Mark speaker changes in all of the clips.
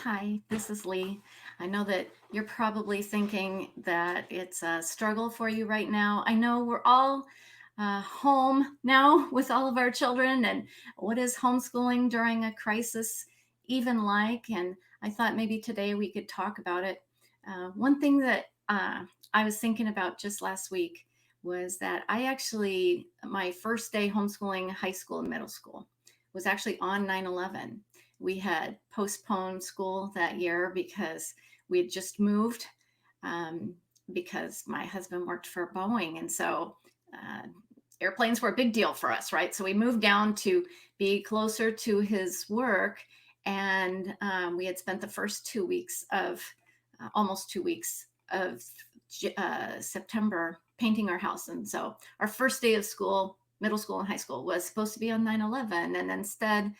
Speaker 1: Hi, this is Lee. I know that you're probably thinking that it's a struggle for you right now. I know we're all home now with all of our children, and what is homeschooling during a crisis even like? And I thought maybe today we could talk about it. One thing that I was thinking about just last week was that my first day homeschooling high school and middle school was actually on 9/11. We had postponed school that year because we had just moved, um, because my husband worked for Boeing. And so uh, airplanes were a big deal for us, right? So we moved down to be closer to his work. And we had spent the first 2 weeks of almost 2 weeks of September painting our house. And so our first day of school, middle school and high school, was supposed to be on 9/11. And instead,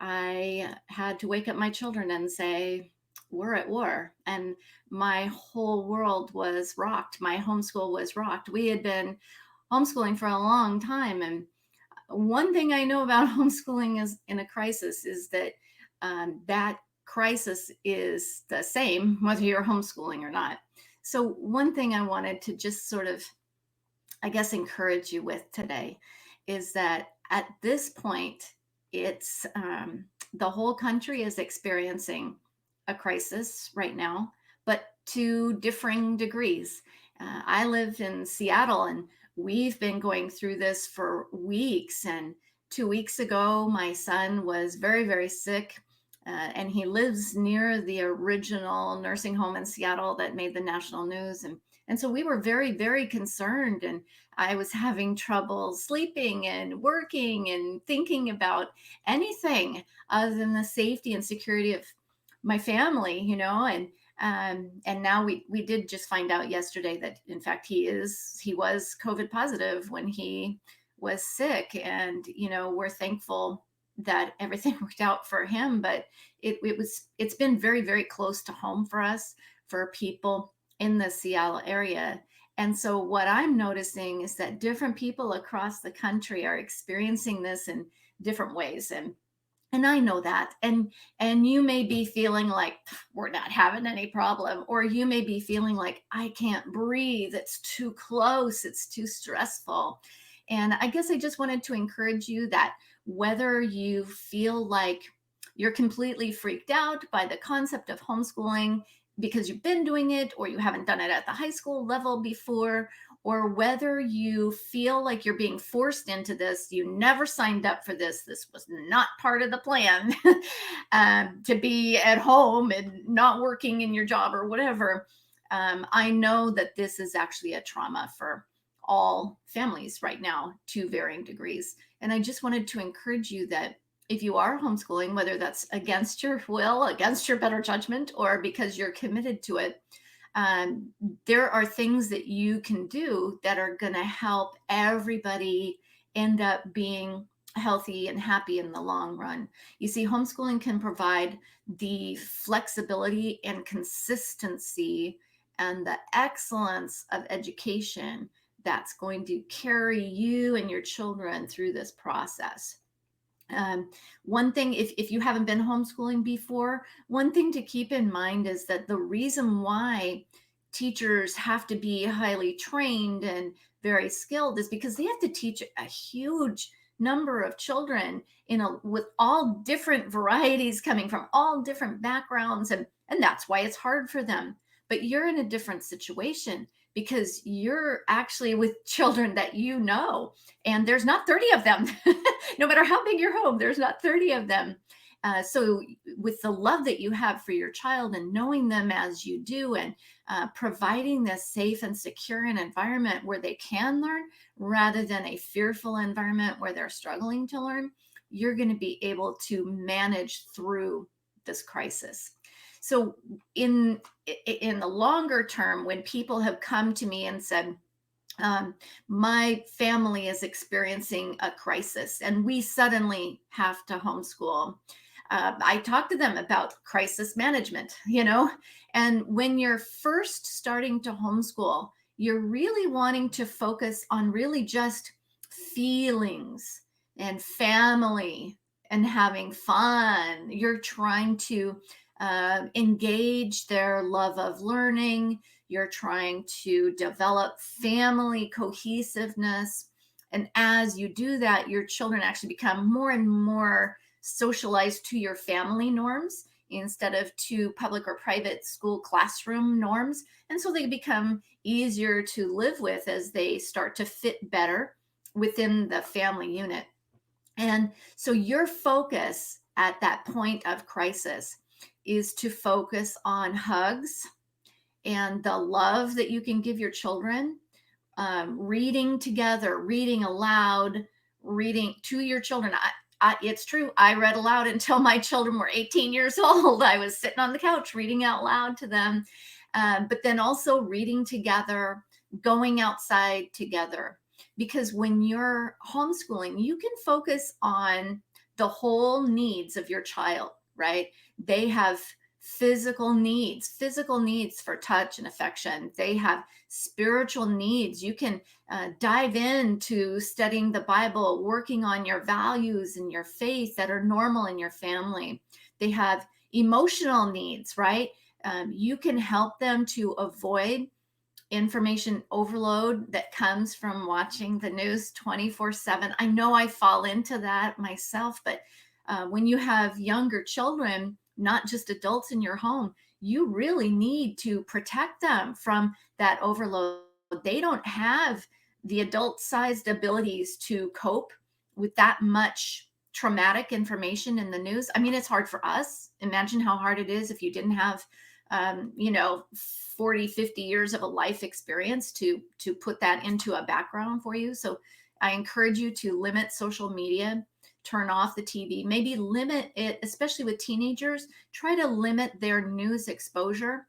Speaker 1: I had to wake up my children and say, we're at war. And my whole world was rocked. My homeschool was rocked. We had been homeschooling for a long time. And one thing I know about homeschooling is in a crisis is that that crisis is the same whether you're homeschooling or not. So, one thing I wanted to just sort of, I guess, encourage you with today is that at this point, it's the whole country is experiencing a crisis right now, but to differing degrees. I live in Seattle, and we've been going through this for weeks. And 2 weeks ago, my son was very, very sick. And he lives near the original nursing home in Seattle that made the national news. And so we were very, very concerned. And I was having trouble sleeping and working and thinking about anything other than the safety and security of my family, and now we did just find out yesterday that in fact he was COVID positive when he was sick. And we're thankful that everything worked out for him, but it's been very, very close to home for us, for people in the Seattle area. And so what I'm noticing is that different people across the country are experiencing this in different ways. And I know that. And you may be feeling like we're not having any problem, or you may be feeling like I can't breathe, it's too close, it's too stressful. And I guess I just wanted to encourage you that whether you feel like you're completely freaked out by the concept of homeschooling because you've been doing it, or you haven't done it at the high school level before, or whether you feel like you're being forced into this, you never signed up for this, this was not part of the plan, to be at home and not working in your job or whatever. I know that this is actually a trauma for all families right now to varying degrees. And I just wanted to encourage you that if you are homeschooling, whether that's against your will, against your better judgment, or because you're committed to it, um, there are things that you can do that are going to help everybody end up being healthy and happy in the long run. You see, homeschooling can provide the flexibility and consistency and the excellence of education that's going to carry you and your children through this process. One thing, if you haven't been homeschooling before, one thing to keep in mind is that the reason why teachers have to be highly trained and very skilled is because they have to teach a huge number of children with all different varieties, coming from all different backgrounds, and that's why it's hard for them. But you're in a different situation because you're actually with children that and there's not 30 of them. No matter how big your home, there's not 30 of them. So, with the love that you have for your child and knowing them as you do, and providing this safe and secure environment where they can learn rather than a fearful environment where they're struggling to learn, you're going to be able to manage through this crisis. So, in the longer term, when people have come to me and said, my family is experiencing a crisis and we suddenly have to homeschool. I talk to them about crisis management, and when you're first starting to homeschool, you're really wanting to focus on really just feelings and family and having fun. You're trying to engage their love of learning. You're trying to develop family cohesiveness. And as you do that, your children actually become more and more socialized to your family norms instead of to public or private school classroom norms. And so they become easier to live with as they start to fit better within the family unit. And so your focus at that point of crisis is to focus on hugs and the love that you can give your children, reading together, reading aloud, reading to your children. It's true. I read aloud until my children were 18 years old. I was sitting on the couch reading out loud to them, but then also reading together, going outside together. Because when you're homeschooling, you can focus on the whole needs of your child, right? They have physical needs for touch and affection. They have spiritual needs. You can dive into studying the Bible, working on your values and your faith that are normal in your family. They have emotional needs, right? You can help them to avoid information overload that comes from watching the news 24/7. I know I fall into that myself, but when you have younger children, not just adults in your home, you really need to protect them from that overload. They don't have the adult sized abilities to cope with that much traumatic information in the news. I mean, it's hard for us. Imagine how hard it is if you didn't have 40, 50 years of a life experience to put that into a background for you. So I encourage you to limit social media, turn off the TV, maybe limit it, especially with teenagers. Try to limit their news exposure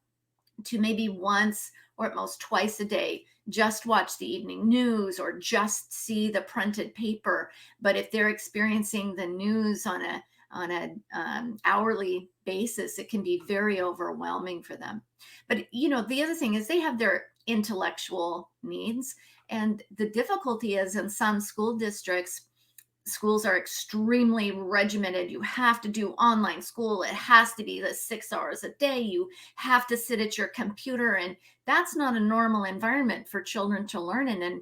Speaker 1: to maybe once or at most twice a day. Just watch the evening news or just see the printed paper. But if they're experiencing the news on a hourly basis, it can be very overwhelming for them. But the other thing is they have their intellectual needs, and the difficulty is in some school districts, schools are extremely regimented. You have to do online school. It has to be the 6 hours a day. You have to sit at your computer. And that's not a normal environment for children to learn in. And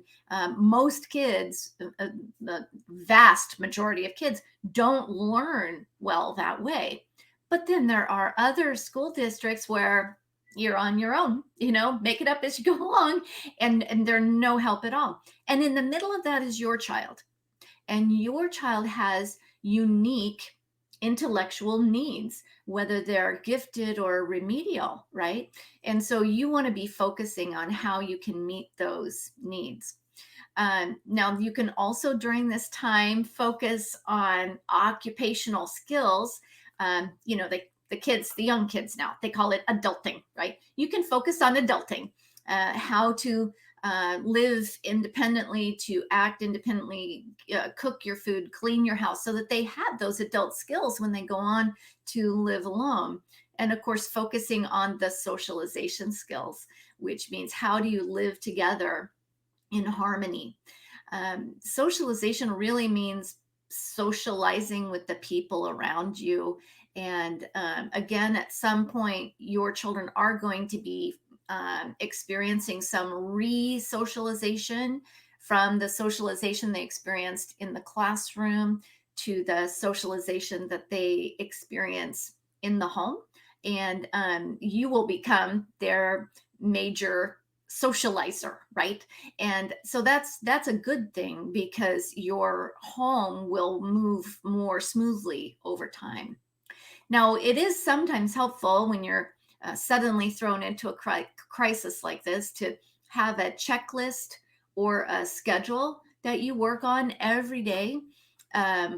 Speaker 1: most kids, the vast majority of kids, don't learn well that way. But then there are other school districts where you're on your own, make it up as you go along, and they're no help at all. And in the middle of that is your child, and your child has unique intellectual needs, whether they're gifted or remedial, right? And so you want to be focusing on how you can meet those needs. Now, you can also during this time focus on occupational skills. The young kids now, they call it adulting, right? You can focus on adulting, how to live independently, to act independently, cook your food, clean your house, so that they have those adult skills when they go on to live alone. And of course, focusing on the socialization skills, which means how do you live together in harmony? Socialization really means socializing with the people around you. And again, at some point, your children are going to be experiencing some re-socialization from the socialization they experienced in the classroom to the socialization that they experience in the home. And you will become their major socializer, right? And so that's a good thing, because your home will move more smoothly over time. Now, it is sometimes helpful when you're suddenly thrown into a crisis like this to have a checklist or a schedule that you work on every day.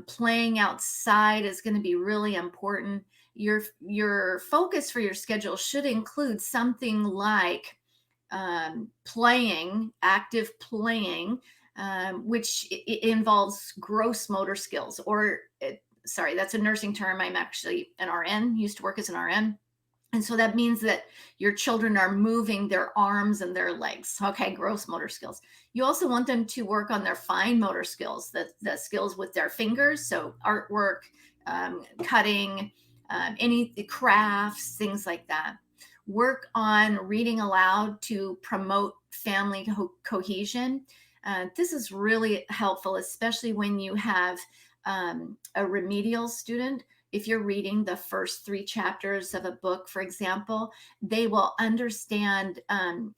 Speaker 1: Playing outside is going to be really important. Your focus for your schedule should include something like active playing, which involves gross motor skills, or sorry, that's a nursing term. I'm actually an RN, used to work as an RN. And so that means that your children are moving their arms and their legs. Okay, gross motor skills. You also want them to work on their fine motor skills, the skills with their fingers. So artwork, cutting, any crafts, things like that. Work on reading aloud to promote family cohesion. This is really helpful, especially when you have a remedial student. If you're reading the first three chapters of a book, for example, they will understand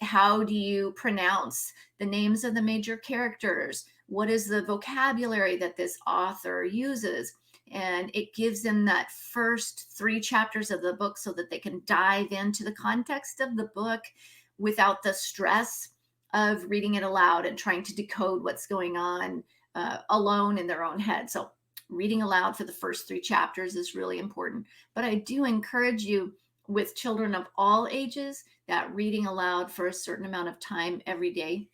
Speaker 1: how do you pronounce the names of the major characters? What is the vocabulary that this author uses? And it gives them that first three chapters of the book so that they can dive into the context of the book without the stress of reading it aloud and trying to decode what's going on alone in their own head. So reading aloud for the first three chapters is really important. But I do encourage you, with children of all ages, that reading aloud for a certain amount of time every day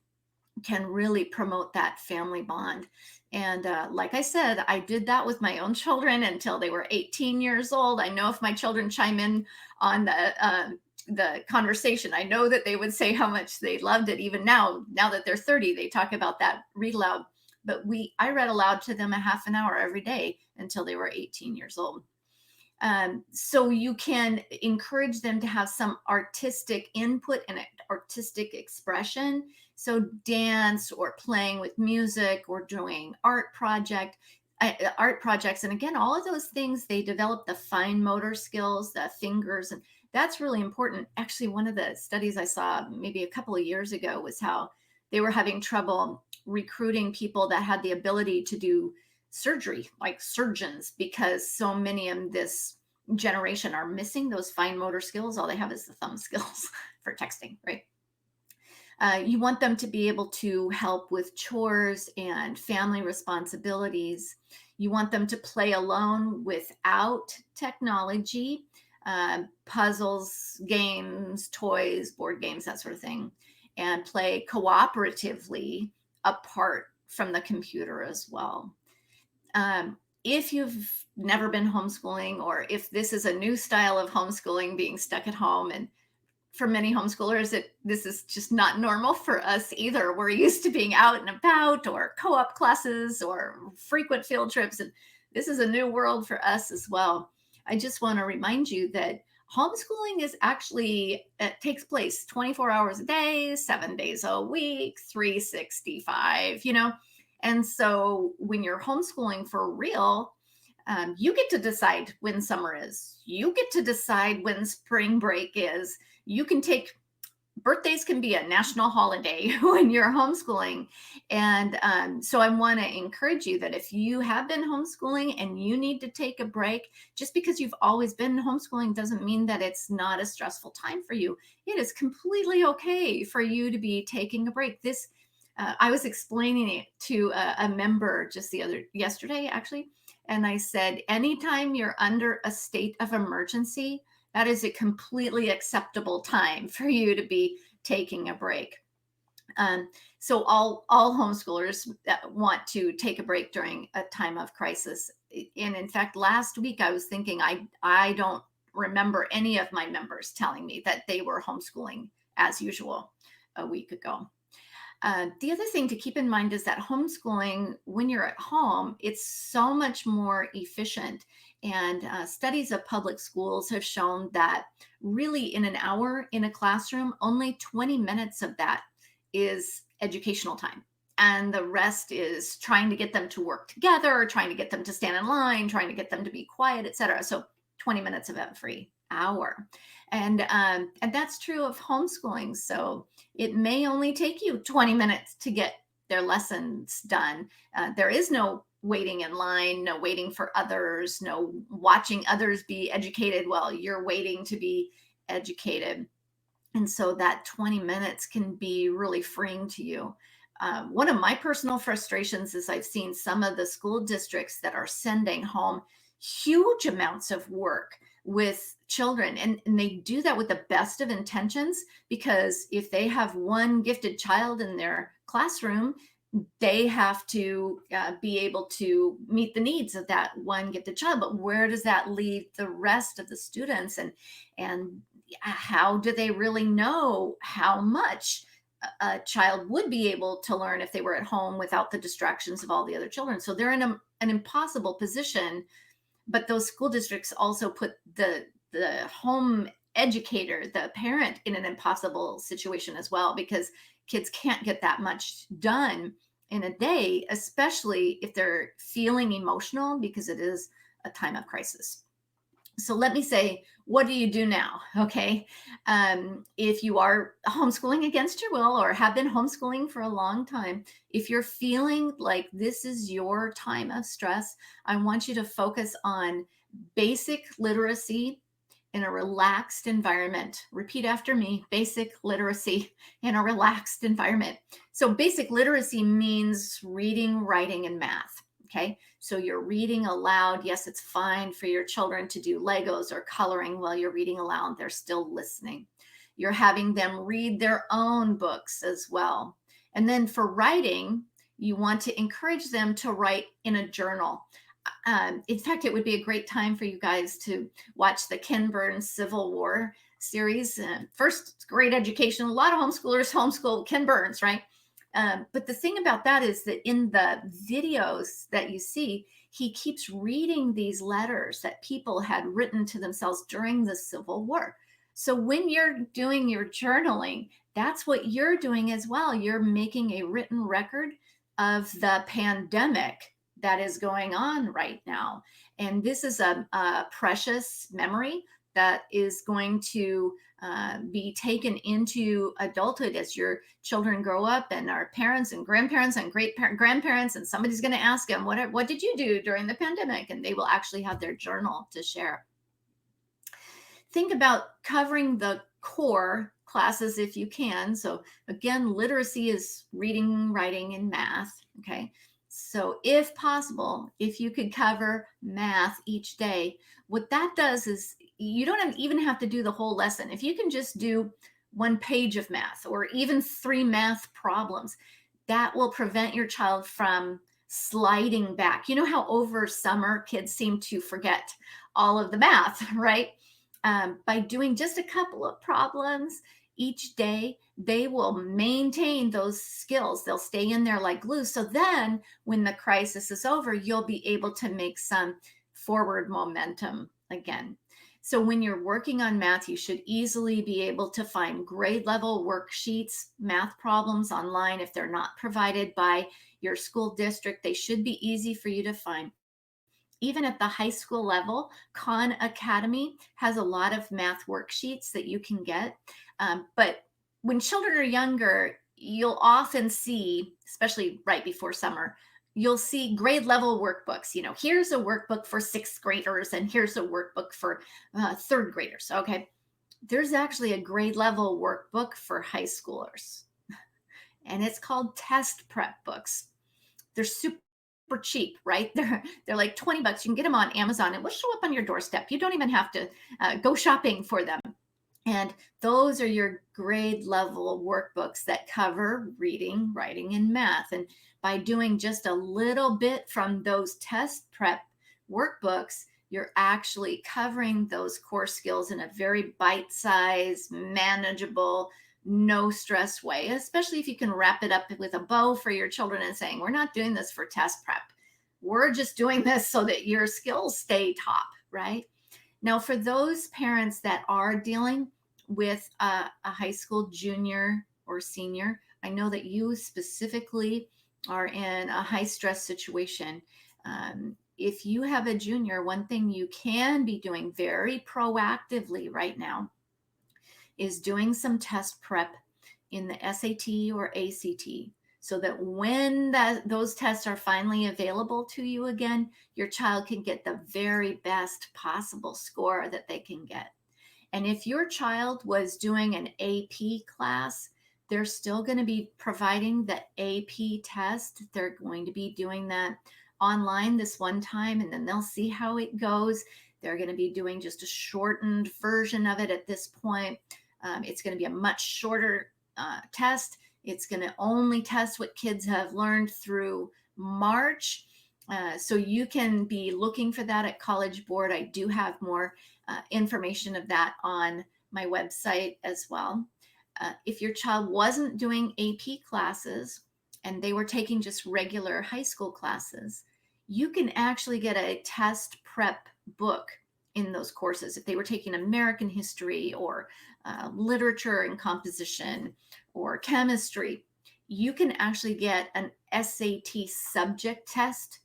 Speaker 1: can really promote that family bond. And like I said, I did that with my own children until they were 18 years old. I know if my children chime in on the conversation, I know that they would say how much they loved it. Even now that they're 30, they talk about that read aloud. But I read aloud to them a half an hour every day until they were 18 years old. So you can encourage them to have some artistic input and artistic expression. So dance or playing with music or doing art projects. And again, all of those things, they develop the fine motor skills, the fingers, and that's really important. Actually, one of the studies I saw maybe a couple of years ago was how they were having trouble recruiting people that had the ability to do surgery, like surgeons, because so many of this generation are missing those fine motor skills. All they have is the thumb skills for texting, right? You want them to be able to help with chores and family responsibilities. You want them to play alone without technology, puzzles, games, toys, board games, that sort of thing, and play cooperatively apart from the computer as well. If you've never been homeschooling, or if this is a new style of homeschooling, being stuck at home, and for many homeschoolers, this is just not normal for us either. We're used to being out and about, or co-op classes, or frequent field trips, and this is a new world for us as well. I just want to remind you that homeschooling is actually, it takes place 24 hours a day, 7 days a week, 365, and so when you're homeschooling for real, you get to decide when summer is. You get to decide when spring break is. You can take birthdays, can be a national holiday when you're homeschooling. And so I want to encourage you that if you have been homeschooling and you need to take a break, just because you've always been homeschooling doesn't mean that it's not a stressful time for you. It is completely okay for you to be taking a break. I was explaining it to a member just yesterday, actually. And I said, anytime you're under a state of emergency, that is a completely acceptable time for you to be taking a break. So all homeschoolers want to take a break during a time of crisis. And in fact, last week I was thinking, I don't remember any of my members telling me that they were homeschooling as usual a week ago. The other thing to keep in mind is that homeschooling, when you're at home, it's so much more efficient. And studies of public schools have shown that really in an hour in a classroom, only 20 minutes of that is educational time. And the rest is trying to get them to work together, trying to get them to stand in line, trying to get them to be quiet, etc. So 20 minutes of every hour. And that's true of homeschooling. So it may only take you 20 minutes to get their lessons done. There is no waiting in line, no waiting for others, no watching others be educated while you're waiting to be educated. And so that 20 minutes can be really freeing to you. One of my personal frustrations is I've seen some of the school districts that are sending home huge amounts of work with children. And they do that with the best of intentions, because if they have one gifted child in their classroom, they have to be able to meet the needs of that one gifted child. But where does that leave the rest of the students? And how do they really know how much a child would be able to learn if they were at home without the distractions of all the other children? So they're in an impossible position But those school districts also put the home educator, the parent, in an impossible situation as well, because kids can't get that much done in a day, especially if they're feeling emotional, because it is a time of crisis. So let me say, what do you do now? Okay. If you are homeschooling against your will or have been homeschooling for a long time, if you're feeling like this is your time of stress, I want you to focus on basic literacy in a relaxed environment. Repeat after me: basic literacy in a relaxed environment. So, basic literacy means reading, writing, and math. Okay. So you're reading aloud. Yes, it's fine for your children to do Legos or coloring while you're reading aloud. They're still listening. You're having them read their own books as well. And then for writing, you want to encourage them to write in a journal. In fact, it would be a great time for you guys to watch the Ken Burns Civil War series. First, great education. A lot of homeschoolers homeschool Ken Burns, right? But the thing about that is that in the videos that you see, he keeps reading these letters that people had written to themselves during the Civil War. So when you're doing your journaling, that's what you're doing as well. You're making a written record of the pandemic that is going on right now. And this is a precious memory that is going to be taken into adulthood as your children grow up and are parents and grandparents and great grandparents, and somebody's going to ask them, what did you do during the pandemic? And they will actually have their journal to share. Think about covering the core classes if you can. So again, literacy is reading, writing, and math. Okay. So if possible, if you could cover math each day, what that does is you don't even have to do the whole lesson. If you can just do 1 page of math or even 3 math problems, that will prevent your child from sliding back. You know how over summer kids seem to forget all of the math, right? By doing just a couple of problems each day, they will maintain those skills. They'll stay in there like glue. So then when the crisis is over, you'll be able to make some forward momentum again. So when you're working on math, you should easily be able to find grade level worksheets, math problems online. If they're not provided by your school district, they should be easy for you to find. Even at the high school level, Khan Academy has a lot of math worksheets that you can get. But when children are younger, you'll often see, especially right before summer, you'll see grade level workbooks. Here's a workbook for 6th graders and here's a workbook for 3rd graders. Okay. There's actually a grade level workbook for high schoolers, and it's called test prep books. They're super cheap, right? They're like 20 bucks. You can get them on Amazon and will show up on your doorstep. You don't even have to go shopping for them. And those are your grade level workbooks that cover reading, writing, and math. And by doing just a little bit from those test prep workbooks, you're actually covering those core skills in a very bite-sized, manageable, no stress way, especially if you can wrap it up with a bow for your children and saying, we're not doing this for test prep. We're just doing this so that your skills stay top, right? Now, for those parents that are dealing with a high school junior or senior, I know that you specifically are in a high stress situation. If you have a junior, one thing you can be doing very proactively right now is doing some test prep in the SAT or ACT, so that when those tests are finally available to you again, your child can get the very best possible score that they can get. And if your child was doing an AP class, they're still going to be providing the AP test. They're going to be doing that online this one time, and then they'll see how it goes. They're going to be doing just a shortened version of it at this point. It's going to be a much shorter test. It's going to only test what kids have learned through March. So you can be looking for that at College Board. I do have more information of that on my website as well. If your child wasn't doing AP classes and they were taking just regular high school classes, you can actually get a test prep book in those courses, if they were taking American history or literature and composition or chemistry, you can actually get an SAT subject test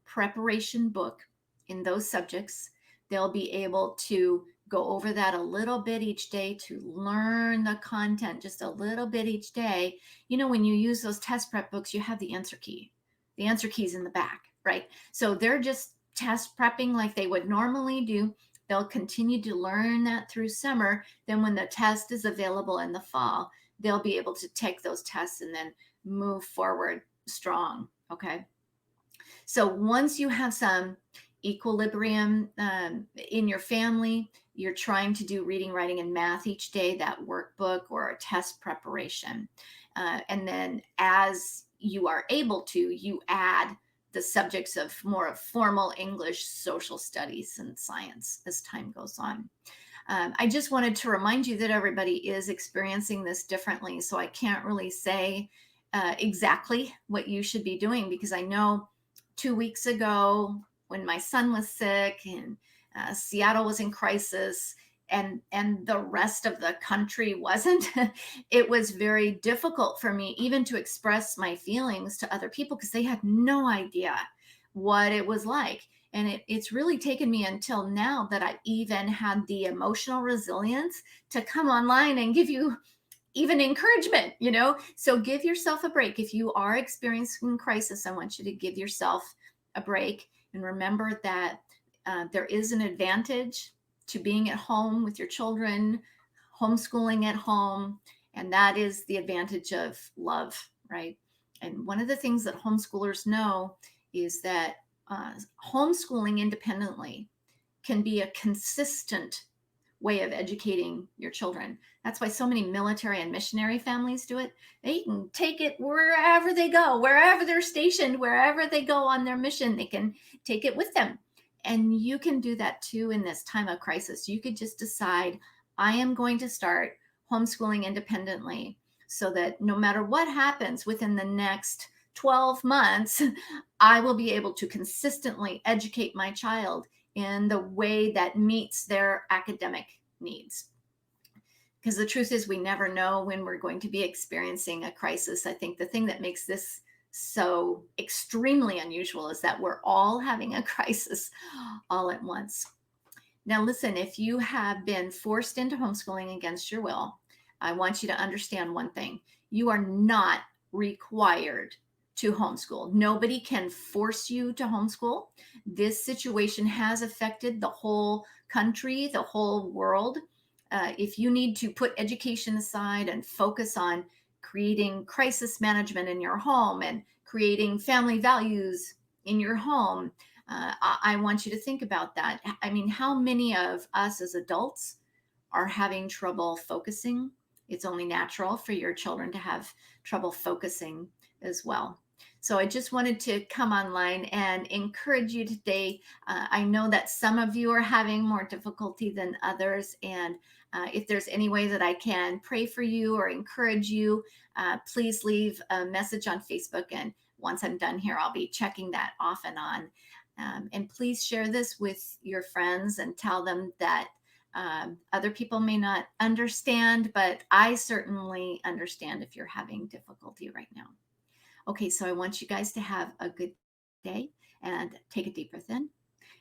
Speaker 1: preparation book in those subjects. They'll be able to go over that a little bit each day to learn the content just a little bit each day. You know, when you use those test prep books, you have the answer key. The answer key's in the back, right? So they're just test prepping like they would normally do. They'll continue to learn that through summer. Then when the test is available in the fall, they'll be able to take those tests and then move forward strong. Okay. So once you have some equilibrium in your family, you're trying to do reading, writing, and math each day, that workbook or a test preparation. And then as you are able to, you add the subjects of more of formal English, social studies, and science as time goes on. I just wanted to remind you that everybody is experiencing this differently. So I can't really say exactly what you should be doing, because I know 2 weeks ago when my son was sick and Seattle was in crisis and the rest of the country wasn't, it was very difficult for me even to express my feelings to other people because they had no idea what it was like. And it's really taken me until now that I even had the emotional resilience to come online and give you even encouragement, you know? So give yourself a break. If you are experiencing crisis, I want you to give yourself a break and remember that there is an advantage to being at home with your children, homeschooling at home, and that is the advantage of love, right? And one of the things that homeschoolers know is that homeschooling independently can be a consistent way of educating your children. That's why so many military and missionary families do it. They can take it wherever they go, wherever they're stationed, wherever they go on their mission, they can take it with them. And you can do that too in this time of crisis. You could just decide, I am going to start homeschooling independently so that no matter what happens within the next 12 months, I will be able to consistently educate my child in the way that meets their academic needs. Because the truth is, we never know when we're going to be experiencing a crisis. I think the thing that makes this so extremely unusual is that we're all having a crisis all at once. Now, listen, if you have been forced into homeschooling against your will, I want you to understand one thing. You are not required to homeschool. Nobody can force you to homeschool. This situation has affected the whole country, the whole world. If you need to put education aside and focus on creating crisis management in your home and creating family values in your home, I want you to think about that. I mean, how many of us as adults are having trouble focusing? It's only natural for your children to have trouble focusing as well. So I just wanted to come online and encourage you today. I know that some of you are having more difficulty than others. And if there's any way that I can pray for you or encourage you, please leave a message on Facebook. And once I'm done here, I'll be checking that off and on. And please share this with your friends and tell them that other people may not understand, but I certainly understand if you're having difficulty right now. Okay, so I want you guys to have a good day and take a deep breath in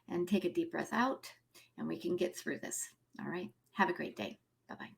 Speaker 1: and take a deep breath out, and we can get through this. All right, have a great day. Bye bye.